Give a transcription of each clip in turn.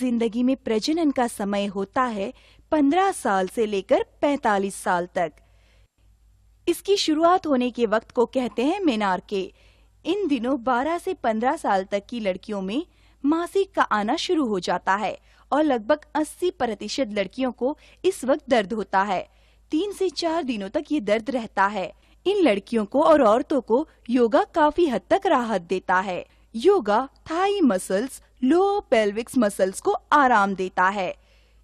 जिंदगी में प्रजनन का समय होता है 15 साल से लेकर 45 साल तक। इसकी शुरुआत होने के वक्त को कहते हैं मेनार्के। इन दिनों 12 से 15 साल तक की लड़कियों में मासिक का आना शुरू हो जाता है और लगभग 80% लड़कियों को इस वक्त दर्द होता है। 3 से 4 दिनों तक ये दर्द रहता है। इन लड़कियों को और औरतों को योगा काफी हद तक राहत देता है। Yoga thigh muscles, lower pelvic muscles को आराम देता है।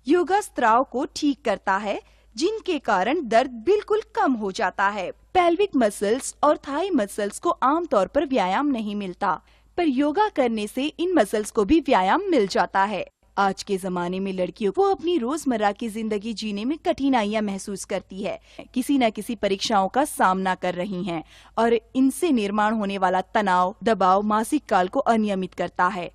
योगा स्त्राव को ठीक करता है, जिनके कारण दर्द बिल्कुल कम हो जाता है। पेल्विक मसल्स और थाई मसल्स को आमतौर पर व्यायाम नहीं मिलता, पर योगा करने से इन मसल्स को भी व्यायाम मिल जाता है। आज के जमाने में लड़कियों को अपनी रोजमर्रा की जिंदगी जीने में कठिनाइयां महसूस करती है। किसी न किसी परीक्षाओं का सामना कर रही हैं और इनसे निर्माण होने वाला तनाव, दबाव मासिक काल को अनियमित करता है।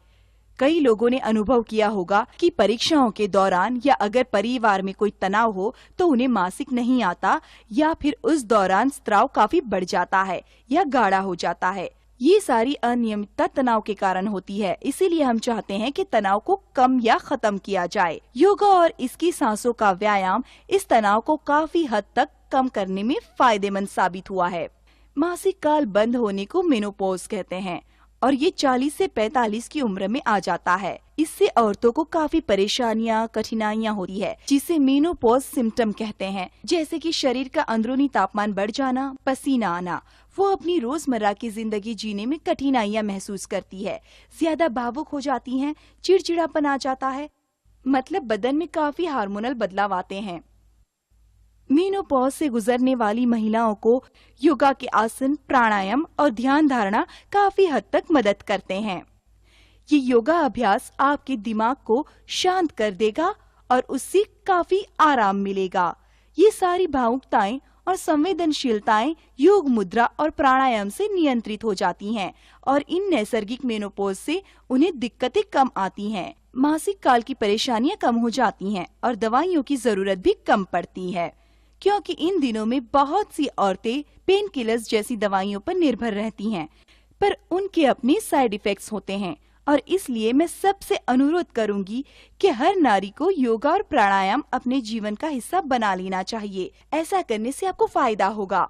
कई लोगों ने अनुभव किया होगा कि परीक्षाओं के दौरान या अगर परिवार में कोई तनाव हो तो उन्हें मासिक नहीं आता या फिर उस दौरान स्त्राव काफी बढ़ जाता है या गाढ़ा हो जाता है। ये सारी अनियमितता तनाव के कारण होती है। इसीलिए हम चाहते हैं कि तनाव को कम या खत्म किया जाए। योगा और इसकी सांसों का व्यायाम इस तनाव को काफी हद तक कम करने में फायदेमंद साबित हुआ है। मासिक काल बंद होने को मेनोपॉज कहते हैं और ये 40 से 45 की उम्र में आ जाता है। इससे औरतों को काफी परेशानियां, कठिनाइयां होती है, जिसे मेनोपॉज सिम्टम कहते हैं, जैसे कि शरीर का अंदरूनी तापमान बढ़ जाना, पसीना आना। वो अपनी रोजमर्रा की जिंदगी जीने में कठिनाइयां महसूस करती है, ज्यादा भावुक हो जाती हैं, चिड़चिड़ापन आ जाता है, मतलब बदन में काफी हार्मोनल बदलाव आते हैं। मेनोपॉज से गुजरने वाली महिलाओं को योगा के आसन, प्राणायाम और ध्यान धारणा काफी हद तक मदद करते हैं। ये योगा अभ्यास आपके दिमाग को शांत कर देगा और उससे काफी आराम मिलेगा। ये सारी भावुकताएं और संवेदनशीलताएं योग मुद्रा और प्राणायाम से नियंत्रित हो जाती हैं और इन नैसर्गिक मेनोपॉज से उन्हें दिक्कतें कम आती हैं। मासिक काल की परेशानियां कम हो जाती हैं और दवाइयों की जरूरत भी कम पड़ती है, क्योंकि इन दिनों में बहुत सी औरतें पेन किलर्स जैसी दवाइयों पर निर्भर रहती हैं, पर उनके अपने साइड इफेक्ट्स होते हैं और इसलिए मैं सबसे अनुरोध करूंगी कि हर नारी को योगा और प्राणायाम अपने जीवन का हिस्सा बना लेना चाहिए। ऐसा करने से आपको फायदा होगा।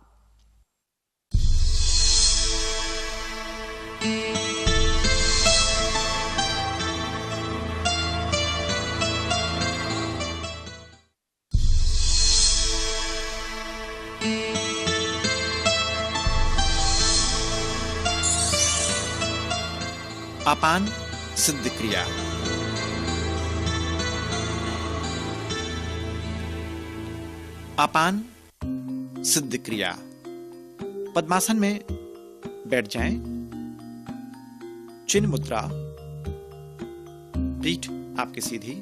अपान सिद्ध क्रिया। अपान सिद्ध क्रिया। पद्मासन में बैठ जाएं, चिन्ह मुद्रा, पीठ आपकी सीधी।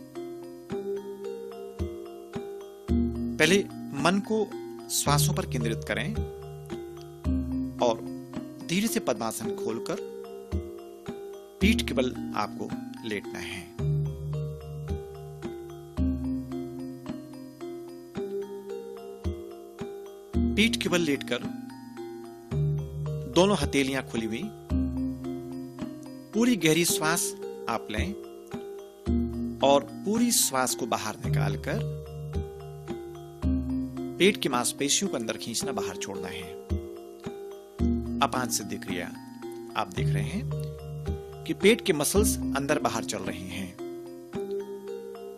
पहले मन को श्वासों पर केंद्रित करें और धीरे से पद्मासन खोलकर पीठ के बल आपको लेटना है। पीठ के बल लेटकर दोनों हथेलियां खुली हुई, पूरी गहरी श्वास आप लें और पूरी श्वास को बाहर निकालकर पेट की मांसपेशियों को अंदर खींचना, बाहर छोड़ना है। अपान सिद्ध क्रिया। आप देख रहे हैं कि पेट के मसल्स अंदर बाहर चल रहे हैं।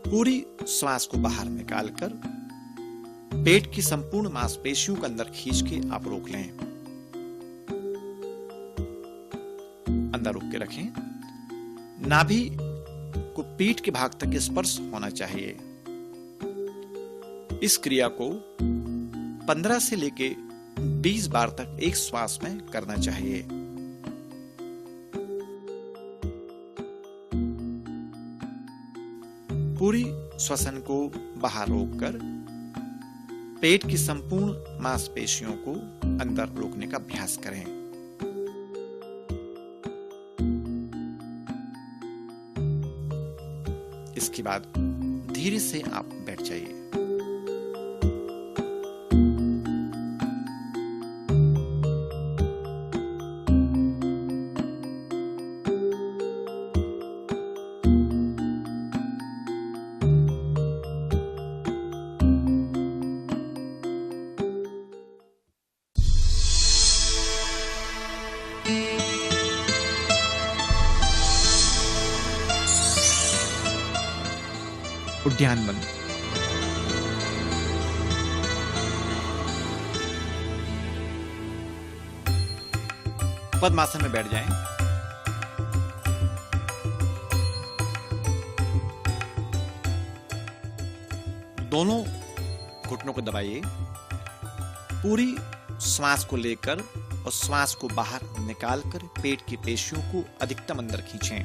पूरी श्वास को बाहर निकालकर पेट की संपूर्ण मांसपेशियों को अंदर खींच के आप रोक लें। अंदर रोक के रखें। नाभि को पीठ के भाग तक स्पर्श होना चाहिए। इस क्रिया को 15 से लेके 20 बार तक एक श्वास में करना चाहिए। पूरी श्वसन को बाहर रोककर पेट की संपूर्ण मांसपेशियों को अंदर रोकने का अभ्यास करें। इसके बाद धीरे से आप बैठ जाइए। उद्यान बंद। पद्मासन में बैठ जाएं। दोनों घुटनों को दबाइए। पूरी श्वास को लेकर और श्वास को बाहर निकालकर पेट की पेशियों को अधिकतम अंदर खींचें।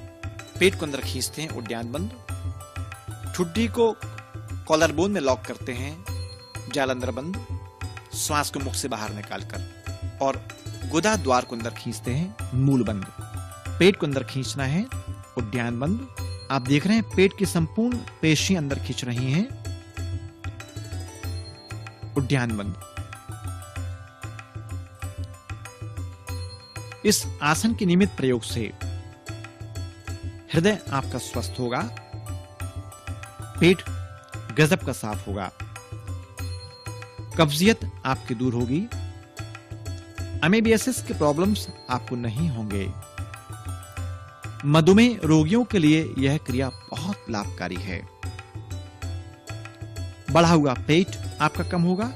पेट को अंदर खींचते हैं, उद्यान बंद। ठुड्डी को कॉलर बोन में लॉक करते हैं, जालंधर बंद। श्वास को मुख से बाहर निकालकर और गुदा द्वार को अंदर खींचते हैं, मूल बंद। पेट को अंदर खींचना है, उद्यान बंद। आप देख रहे हैं पेट की संपूर्ण पेशियां अंदर खींच रही हैं, उद्यान बंद। इस आसन के नियमित प्रयोग से हृदय आपका स्वस्थ होगा, पेट गजब का साफ होगा, कब्जियत आपकी दूर होगी, अमेबियासिस के प्रॉब्लम्स आपको नहीं होंगे। मधुमेह रोगियों के लिए यह क्रिया बहुत लाभकारी है। बढ़ा हुआ पेट आपका कम होगा,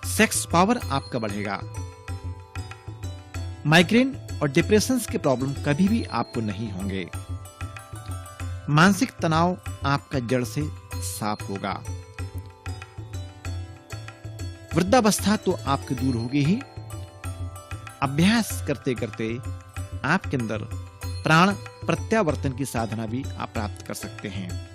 सेक्स पावर आपका बढ़ेगा, माइग्रेन और डिप्रेशन के प्रॉब्लम कभी भी आपको नहीं होंगे, मानसिक तनाव आपका जड़ से साफ होगा, वृद्धावस्था तो आपकी दूर होगी ही, अभ्यास करते करते आपके अंदर प्राण प्रत्यावर्तन की साधना भी आप प्राप्त कर सकते हैं।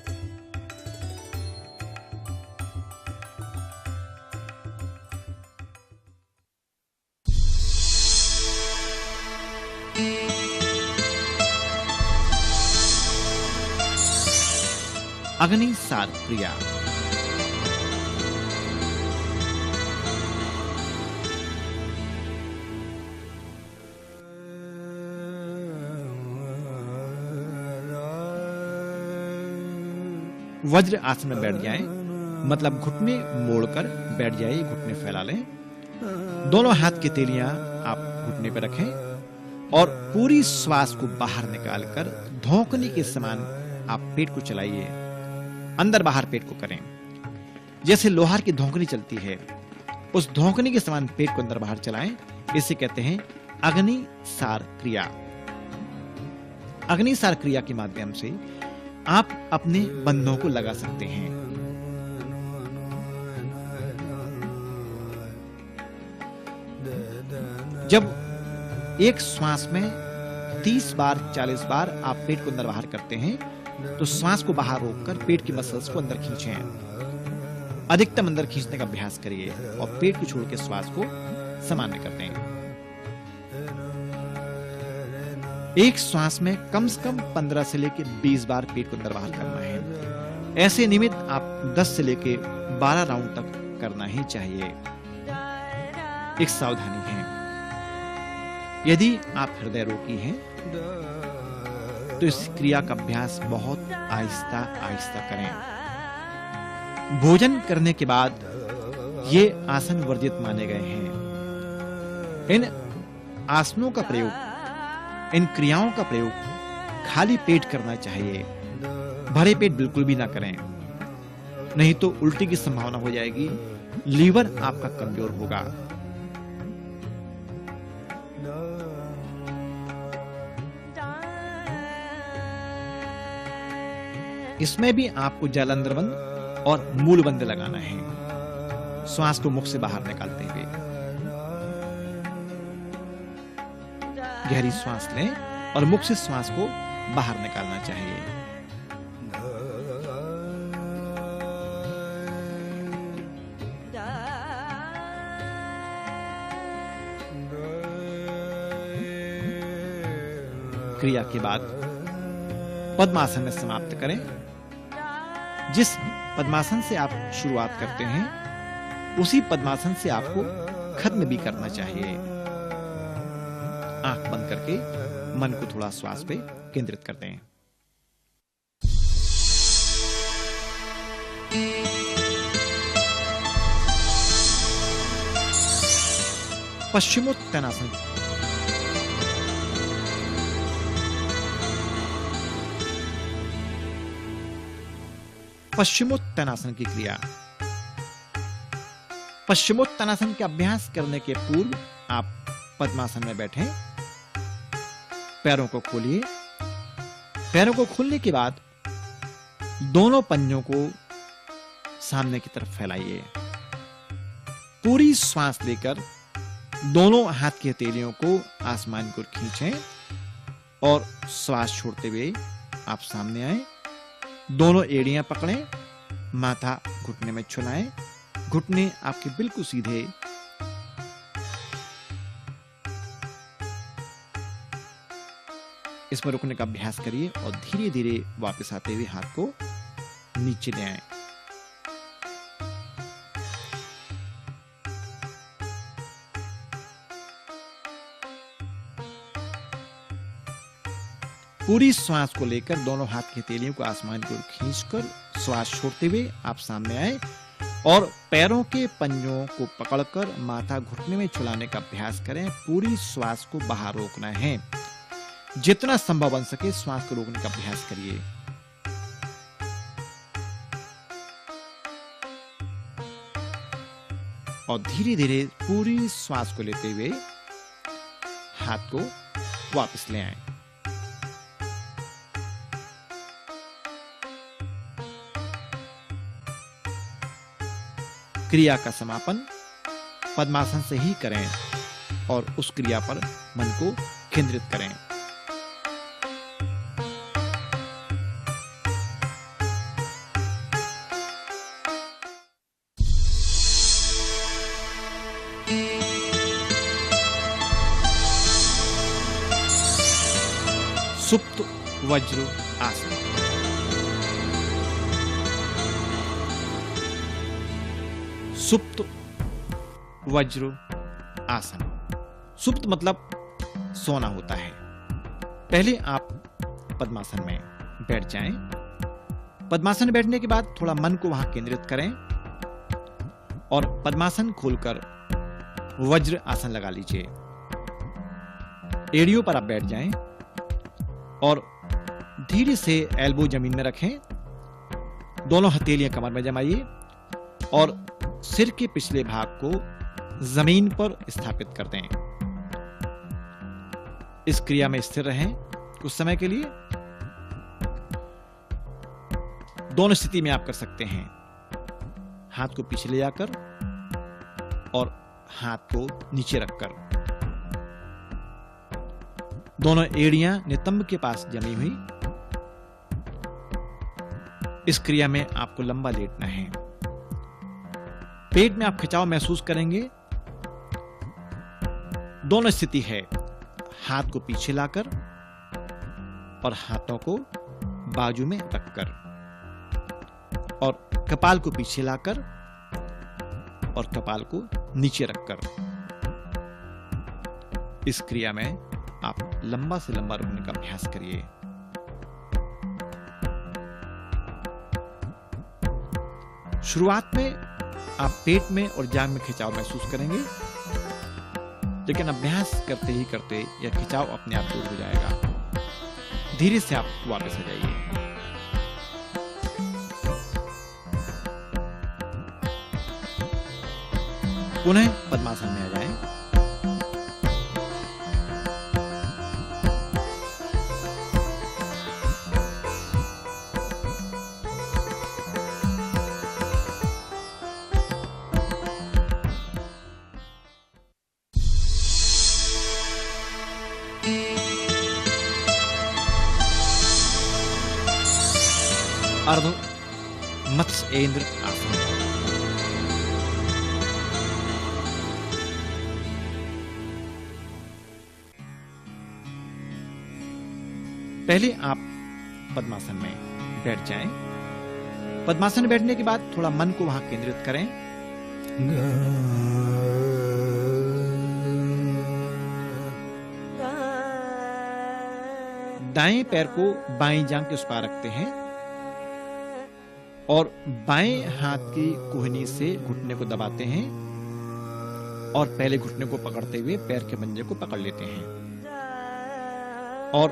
अग्नि सार क्रिया। वज्र आसन में बैठ जाएं, मतलब घुटने मोड़कर बैठ जाइए, घुटने फैला लें। दोनों हाथ की तेलियां आप घुटने पर रखें और पूरी श्वास को बाहर निकालकर धौंकने के समान आप पेट को चलाइए, अंदर बाहर पेट को करें। जैसे लोहार की धौंकनी चलती है, उस धौंकनी के समान पेट को अंदर बाहर चलाएं। इसे कहते हैं अग्नि सार क्रिया। अग्नि सार क्रिया के माध्यम से आप अपने बंधों को लगा सकते हैं। जब एक श्वास में 30 बार 40 बार आप पेट को अंदर बाहर करते हैं, तो श्वास को बाहर रोककर पेट की मसल्स को अंदर खींचें। अधिकतम अंदर खींचने का अभ्यास करिए और पेट को छोड़ के श्वास को सामान्य करते हैं। एक श्वास में कम से कम 15 से लेकर 20 बार पेट को अंदर बाहर करना है। ऐसे नियमित आप 10 से लेकर 12 राउंड तक करना ही चाहिए। एक सावधानी है, यदि आप हृदय रोगी हैं तो इस क्रिया का अभ्यास बहुत आहिस्ता आहिस्ता करें। भोजन करने के बाद ये आसन वर्जित माने गए हैं। इन आसनों का प्रयोग, इन क्रियाओं का प्रयोग खाली पेट करना चाहिए। भरे पेट बिल्कुल भी ना करें, नहीं तो उल्टी की संभावना हो जाएगी, लीवर आपका कमजोर होगा। इसमें भी आपको जालंधर बंद और मूल बंद लगाना है, श्वास को मुख से बाहर निकालते हुए। गहरी श्वास लें और मुख से श्वास को बाहर निकालना चाहिए। क्रिया के बाद पद्मासन में समाप्त करें। जिस पद्मासन से आप शुरुआत करते हैं, उसी पद्मासन से आपको खत्म भी करना चाहिए। आंख बंद करके मन को थोड़ा श्वास पे केंद्रित करते हैं। पश्चिमोत्तानासन। पश्चिमोत्तानासन की क्रिया। पश्चिमोत्तानासन का अभ्यास करने के पूर्व आप पद्मासन में बैठें। पैरों को खोलिए। पैरों को खोलने के बाद दोनों पंजों को सामने की तरफ फैलाइए। पूरी श्वास लेकर दोनों हाथ की हथेलियों को आसमान की ओर खींचें और श्वास छोड़ते हुए आप सामने आए। दोनों एड़ियां पकड़ें, माथा घुटने में छुलाएं, घुटने आपके बिल्कुल सीधे। इसमें रुकने का अभ्यास करिए और धीरे धीरे वापस आते हुए हाथ को नीचे ले आए। पूरी श्वास को लेकर दोनों हाथ की हथेलियों को आसमान की ओर खींचकर श्वास छोड़ते हुए आप सामने आए और पैरों के पंजों को पकड़कर माथा घुटने में छुलाने का अभ्यास करें। पूरी श्वास को बाहर रोकना है। जितना संभव बन सके श्वास को रोकने का अभ्यास करिए। और धीरे धीरे पूरी श्वास को लेते हुए हाथ को वापस ले आए। क्रिया का समापन पद्मासन से ही करें और उस क्रिया पर मन को केंद्रित करें। सुप्त वज्र आसन। सुप्त वज्र आसन। सुप्त मतलब सोना होता है। पहले आप पद्मासन में बैठ जाएं। पद्मासन में बैठने के बाद थोड़ा मन को वहां केंद्रित करें और पद्मासन खोलकर वज्र आसन लगा लीजिए। एड़ियों पर आप बैठ जाएं और धीरे से एल्बो जमीन में रखें। दोनों हथेलियां कमर में जमाइए और सिर के पिछले भाग को जमीन पर स्थापित कर दें। इस क्रिया में स्थिर रहें कुछ समय के लिए। दोनों स्थिति में आप कर सकते हैं। हाथ को पीछे ले जाकर और हाथ को नीचे रखकर। दोनों एड़ियां नितंब के पास जमी हुई। इस क्रिया में आपको लंबा लेटना है। पेट में आप खिंचाव महसूस करेंगे। दोनों स्थिति है, हाथ को पीछे लाकर और हाथों को बाजू में रखकर और कपाल को पीछे लाकर और कपाल को नीचे रखकर। इस क्रिया में आप लंबा से लंबा रुकने का अभ्यास करिए। शुरुआत में आप पेट में और जांघ में खिंचाव महसूस करेंगे, लेकिन अभ्यास करते ही करते यह खिंचाव अपने आप दूर हो जाएगा। धीरे से आप वापस आ जाइए। पुनः पद्मासन में आ जाएं। अर्ध मत्स्येंद्र आसन। पहले आप पद्मासन में बैठ जाएं। पद्मासन में बैठने के बाद थोड़ा मन को वहां केंद्रित करें। दाएं पैर को बाएं जांघ के उस पार रखते हैं और बाएं हाथ की कोहनी से घुटने को दबाते हैं और पहले घुटने को पकड़ते हुए पैर के पंजे को पकड़ लेते हैं और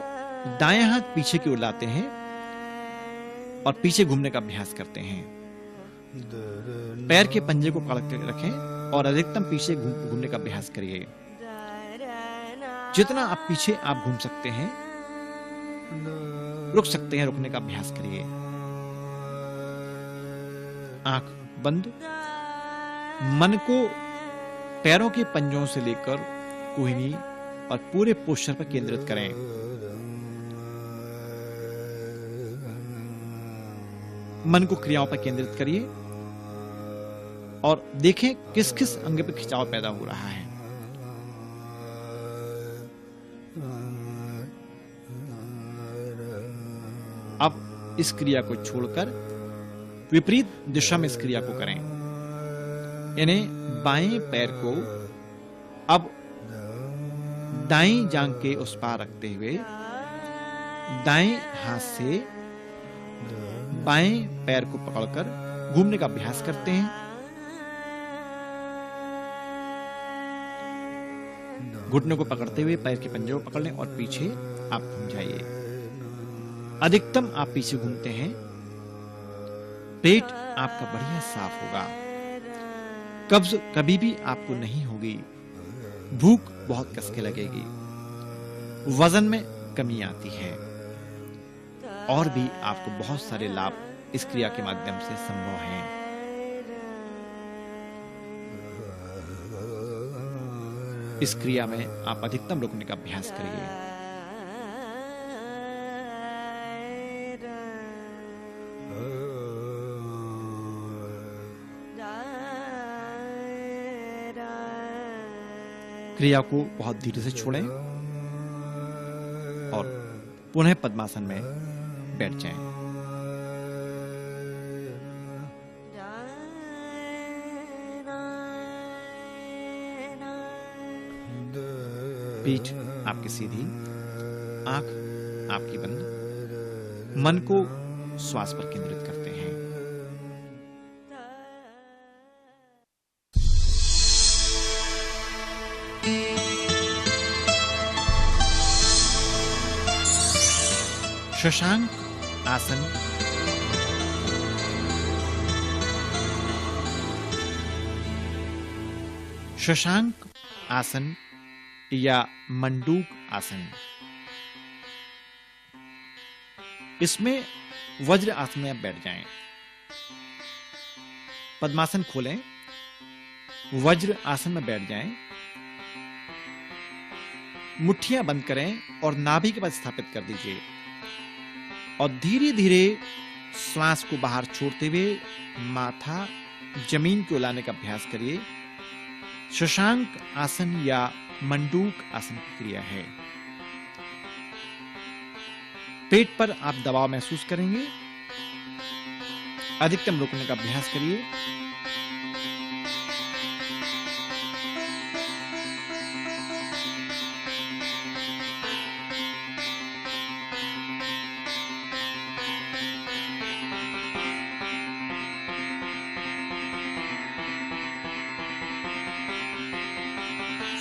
दाएं हाथ पीछे की ओर लाते हैं और पीछे घूमने का अभ्यास करते हैं। पैर के पंजे को पकड़ कर रखें और अधिकतम पीछे घूमने का अभ्यास करिए। जितना आप पीछे आप घूम सकते हैं, रुक सकते हैं, रुकने का अभ्यास करिए। आंख बंद। मन को पैरों के पंजों से लेकर कोहनी और पूरे पोस्चर पर केंद्रित करें। मन को क्रियाओं पर केंद्रित करिए और देखें किस किस अंग पे खिंचाव पैदा हो रहा है। अब इस क्रिया को छोड़कर विपरीत दिशा में इस क्रिया को करें। यानी बाएं पैर को अब दाएं जांघ के उस पार रखते हुए दाएं हाथ से बाएं पैर को पकड़कर घूमने का अभ्यास करते हैं। घुटनों को पकड़ते हुए पैर के पंजे को पकड़ लें और पीछे आप घूम जाइए। अधिकतम आप पीछे घूमते हैं, पेट आपका बढ़िया साफ होगा, कब्ज कभी भी आपको नहीं होगी, भूख बहुत कसके लगेगी, वजन में कमी आती है और भी आपको बहुत सारे लाभ इस क्रिया के माध्यम से संभव हैं। इस क्रिया में आप अधिकतम रुकने का अभ्यास करिए। क्रिया को बहुत धीरे से छोड़ें और पुनः पद्मासन में बैठ जाएं। पीठ आपकी सीधी, आंख आपकी बंद, मन को श्वास पर केंद्रित करते हैं। शशांक आसन। शशांक आसन या मंडूक आसन, इसमें वज्र आसन में आप बैठ जाएं। पद्मासन खोलें, वज्र आसन में बैठ जाएं, मुट्ठियां बंद करें और नाभि के पास स्थापित कर दीजिए और धीरे धीरे श्वास को बाहर छोड़ते हुए माथा जमीन को लाने का अभ्यास करिए। शशांक आसन या मंडूक आसन की क्रिया है। पेट पर आप दबाव महसूस करेंगे। अधिकतम रुकने का अभ्यास करिए।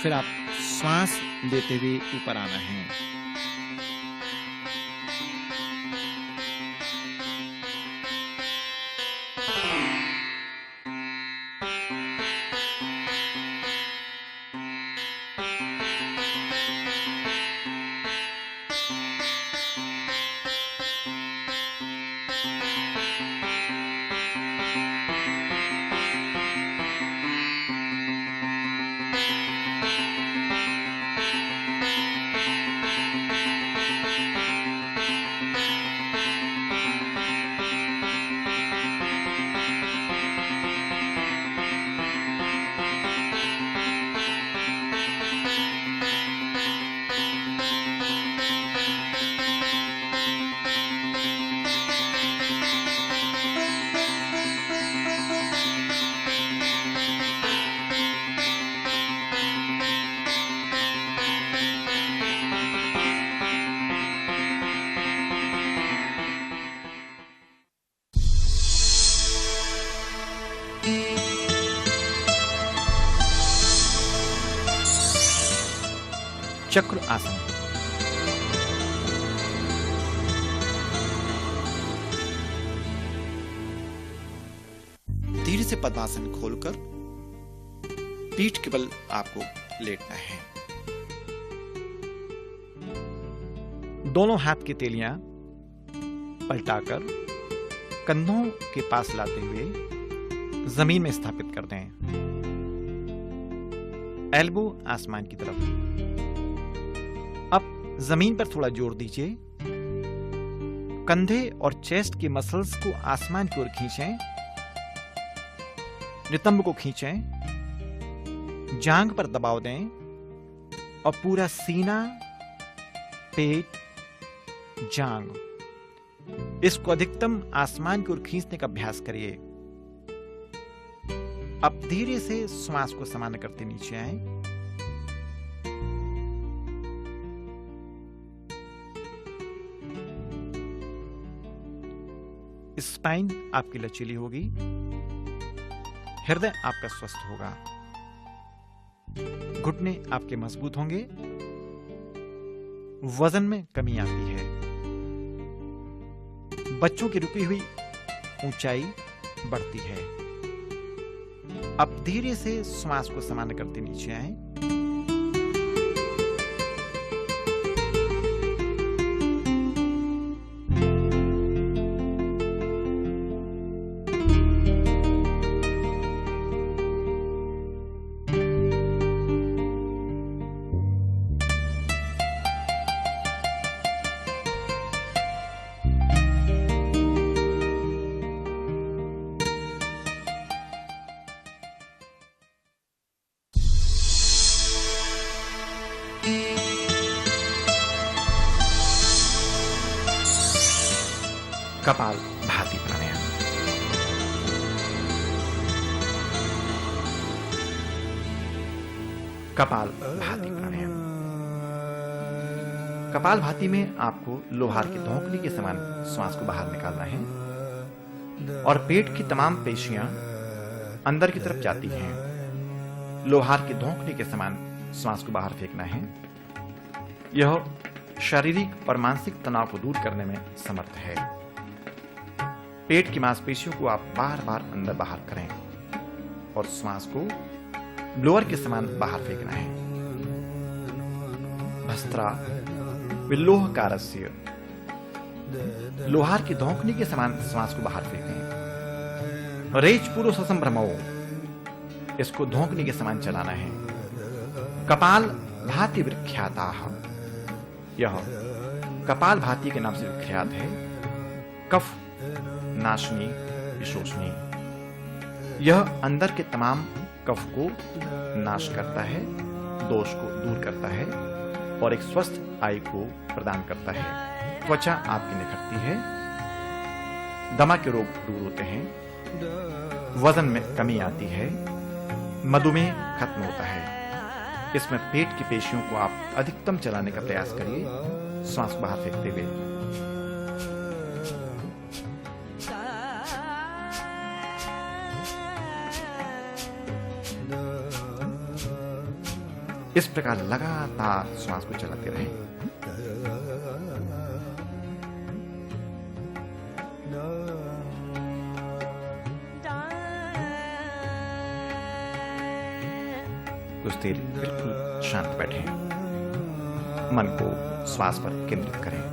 फिर आप श्वास लेते हुए ऊपर आना है। चक्र आसन। धीरे से पद्मासन खोलकर पीठ के बल आपको लेटना है। दोनों हाथ की तेलियां पलटाकर कंधों के पास लाते हुए जमीन में स्थापित कर दें। एल्बो आसमान की तरफ। अब जमीन पर थोड़ा जोर दीजिए। कंधे और चेस्ट की मसल्स को आसमान की ओर खींचें। नितंब को खींचें। जांघ पर दबाव दें और पूरा सीना, पेट, जांघ, इसको अधिकतम आसमान की ओर खींचने का अभ्यास करिए। अब धीरे से श्वास को सामान्य करते नीचे आए। स्पाइन आपकी लचीली होगी। हृदय आपका स्वस्थ होगा। घुटने आपके मजबूत होंगे। वजन में कमी आती है। बच्चों की रुकी हुई ऊंचाई बढ़ती है। अब धीरे से श्वास को सामान्य करते नीचे आए। कपाल भाती प्राणायाम। कपाल भाती प्राणायाम। कपाल भाती में आपको लोहार की धौंकनी के समान श्वास को बाहर निकालना है और पेट की तमाम पेशियां अंदर की तरफ जाती हैं। लोहार की धौंकनी के समान श्वास को बाहर फेंकना है। यह शारीरिक और मानसिक तनाव को दूर करने में समर्थ है। पेट की मांसपेशियों को आप बार बार अंदर बाहर करें और श्वास को ब्लोअर के समान बाहर फेंकना है। भस्त्रा विलोहकारस्य। लोहार की धौंकनी के समान श्वास को बाहर फेंकें। रेच पुरुषसम भ्रमो। इसको धौंकनी के समान चलाना है। कपाल भाती विख्याताः। यह कपाल भाती के नाम से विख्यात है। कफ नाशनी विशोषणी। यह अंदर के तमाम कफ को नाश करता है, दोष को दूर करता है और एक स्वस्थ आयु को प्रदान करता है। त्वचा आपकी निखरती है। दमा के रोग दूर होते हैं। वजन में कमी आती है। मधुमेह खत्म होता है। इसमें पेट की पेशियों को आप अधिकतम चलाने का प्रयास करिए, श्वास बाहर फेंकते हुए। इस प्रकार लगातार श्वास को चलाते रहें। कुछ देर बिल्कुल शांत बैठें। मन को श्वास पर केंद्रित करें।